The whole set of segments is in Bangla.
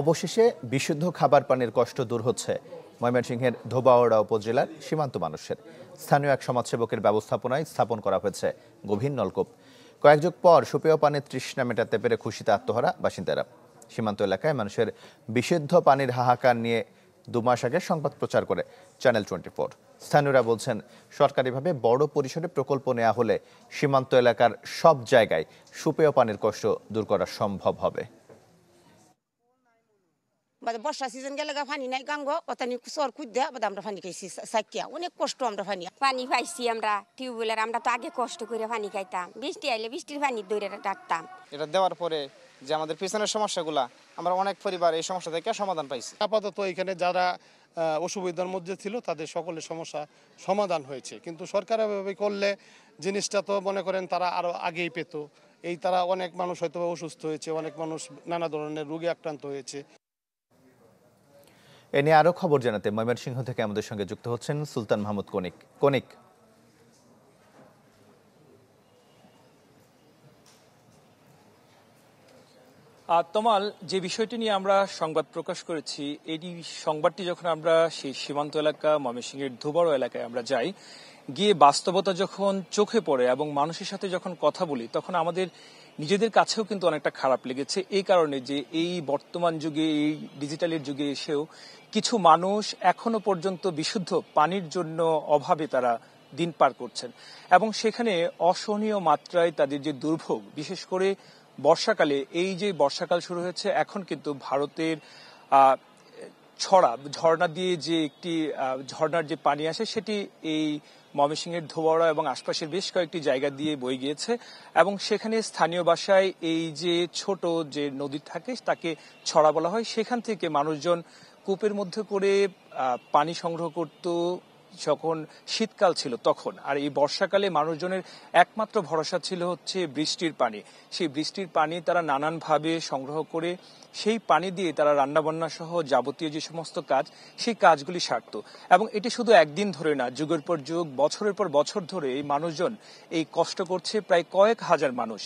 অবশেষে বিশুদ্ধ খাবার পানির কষ্ট দূর হচ্ছে ময়মনসিংহের ধোবাউড়া উপজেলার সীমান্ত মানুষের। স্থানীয় এক সমাজসেবকের ব্যবস্থাপনায় স্থাপন করা হয়েছে গভীর নলকূপ। কয়েক যুগ পর সুপেয় পানির তৃষ্ণা মেটাতে পেরে খুশিতে আত্মহারা বাসিন্দারা। সীমান্ত এলাকায় মানুষের বিশুদ্ধ পানির হাহাকার নিয়ে 2 মাস আগে সংবাদ প্রচার করে চ্যানেল 24। স্থানীয়রা বলছেন, সরকারিভাবে বড় পরিসরে প্রকল্প নেওয়া হলে সীমান্ত এলাকার সব জায়গায় সুপেয় পানির কষ্ট দূর করা সম্ভব হবে। বর্ষা সিজন গেলে পানি নাই গাঙ্গ অতানি সর খুঁজে আমরা পানি খাইছি সাকিয়া অনেক কষ্ট আমরা পানি পাইছি আমরা টিউবওয়েলের। আমরা তো আগে কষ্ট করে পানি খাইতাম, বৃষ্টি আইলে বৃষ্টির পানি দৌড়ে ডাকতাম। এটা দেওয়ার পরে যে আমাদের পিছনের সমস্যাগুলা আমরা অনেক পরিবার এই সমস্যা থেকে সমাধান পাইছি। আপাতত এখানে যারা অসুবিধার মধ্যে ছিল তাদের সকলের সমস্যা সমাধান হয়েছে, কিন্তু সরকারিভাবে করলে জিনিসটা তো মনে করেন তারা আরো আগেই পেত। তারা অনেক মানুষ হয়তো অসুস্থ হয়েছে, অনেক মানুষ নানা ধরনের রোগে আক্রান্ত হয়েছে। এ নিয়ে আরো খবর জানাতে ময়মনসিংহ থেকে আমাদের সঙ্গে যুক্ত হচ্ছেন সুলতান মাহমুদ কনিক। তমাল, যে বিষয়টি নিয়ে আমরা সংবাদ প্রকাশ করেছি, এই সংবাদটি যখন আমরা সেই সীমান্ত এলাকা ময়মনসিংহের ধোবাউড়া এলাকায় আমরা যাই, গিয়ে বাস্তবতা যখন চোখে পড়ে এবং মানুষের সাথে যখন কথা বলি, তখন আমাদের নিজেদের কাছেও কিন্তু অনেকটা খারাপ লেগেছে। এই কারণে যে এই বর্তমান যুগে, এই ডিজিটালের যুগে এসেও কিছু মানুষ এখনো পর্যন্ত বিশুদ্ধ পানির জন্য অভাবে তারা দিন পার করছেন এবং সেখানে অসহনীয় মাত্রায় তাদের যে দুর্ভোগ, বিশেষ করে বর্ষাকালে, এই যে বর্ষাকাল শুরু হয়েছে, এখন কিন্তু ভারতের ঝর্ণা দিয়ে যে একটি ঝর্ণার যে পানি আসে সেটি এই ময়মনসিংহের ধোবাউড়া এবং আশপাশের বেশ কয়েকটি জায়গা দিয়ে বয়ে গিয়েছে এবং সেখানে স্থানীয় ভাষায় এই যে ছোট যে নদী থাকে তাকে ছড়া বলা হয়। সেখান থেকে মানুষজন কূপের মধ্যে করে পানি সংগ্রহ করত যখন শীতকাল ছিল তখন। আর এই বর্ষাকালে মানুষজনের একমাত্র ভরসা ছিল হচ্ছে বৃষ্টির পানি। সেই বৃষ্টির পানি তারা নানানভাবে সংগ্রহ করে সেই পানি দিয়ে তারা রান্নাবান্না সহ যাবতীয় যে সমস্ত কাজ, সেই কাজগুলি সারত। এবং এটি শুধু একদিন ধরে না, যুগের পর যুগ, বছরের পর বছর ধরে এই মানুষজন এই কষ্ট করছে। প্রায় কয়েক হাজার মানুষ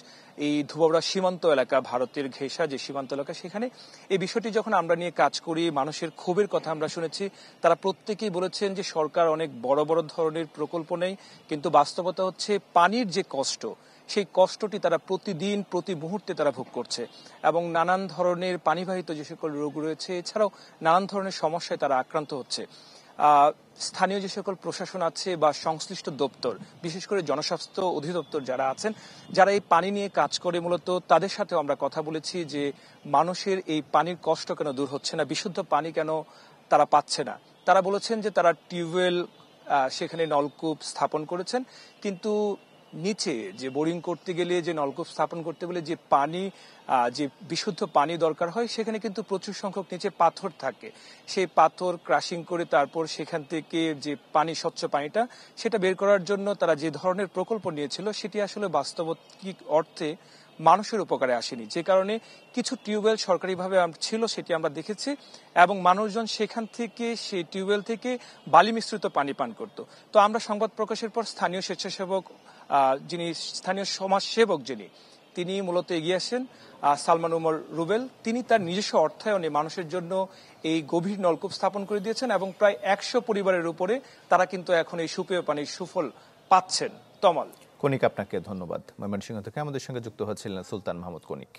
এই ধোবাউড়া সীমান্ত এলাকা, ভারতের ঘেঁষা যে সীমান্ত এলাকা, সেখানে এই বিষয়টি যখন আমরা নিয়ে কাজ করি, মানুষের ক্ষোভের কথা আমরা শুনেছি। তারা প্রত্যেকেই বলেছেন যে সরকার অনেক বড় বড় ধরনের প্রকল্প নেই, কিন্তু বাস্তবতা হচ্ছে পানির যে কষ্ট, সেই কষ্টটি তারা প্রতিদিন প্রতি মুহূর্তে তারা ভোগ করছে এবং নানান ধরনের পানিবাহিত যে সকল রোগ রয়েছে, এছাড়াও নানান ধরনের সমস্যায় তারা আক্রান্ত হচ্ছে। স্থানীয় যে সকল প্রশাসন আছে বা সংশ্লিষ্ট দপ্তর, বিশেষ করে জনস্বাস্থ্য অধিদপ্তর যারা আছেন, যারা এই পানি নিয়ে কাজ করে, মূলত তাদের সাথেও আমরা কথা বলেছি যে মানুষের এই পানির কষ্ট কেন দূর হচ্ছে না, বিশুদ্ধ পানি কেন তারা পাচ্ছে না। তারা বলেছেন যে তারা টিউবওয়েল, সেখানে নলকূপ স্থাপন করেছেন, কিন্তু নিচে যে বোরিং করতে গেলে, যে নলকূপ স্থাপন করতে গেলে যে পানি, যে বিশুদ্ধ পানি দরকার হয়, সেখানে কিন্তু প্রচুর সংখ্যক নিচে পাথর থাকে। সেই পাথর ক্রাশিং করে তারপর সেখান থেকে যে পানি, স্বচ্ছ পানিটা, সেটা বের করার জন্য তারা যে ধরনের প্রকল্প নিয়েছিল, সেটি আসলে বাস্তবিক অর্থে মানুষের উপকারে আসেনি। যে কারণে কিছু টিউবওয়েল সরকারিভাবে ছিল, সেটি আমরা দেখেছি এবং মানুষজন সেখান থেকে, সেই টিউবওয়েল থেকে বালি মিশ্রিত পানি পান করত। তো আমরা সংবাদ প্রকাশের পর স্থানীয় স্বেচ্ছাসেবক, যিনি স্থানীয় সমাজসেবক, তিনি মূলত এগিয়ে আসেন, সালমান ওমর রুবেল। তিনি তার নিজস্ব অর্থায়নে মানুষের জন্য এই গভীর নলকূপ স্থাপন করে দিয়েছেন এবং প্রায় 100 পরিবারের উপরে তারা কিন্তু এখন এই সুপেয় পানির সুফল পাচ্ছেন। তমাল, কনিক, আপনাকে ধন্যবাদ। ময়মনসিংহ থেকে আমাদের সঙ্গে যুক্ত হচ্ছিলেন সুলতান মাহমুদ কনিক।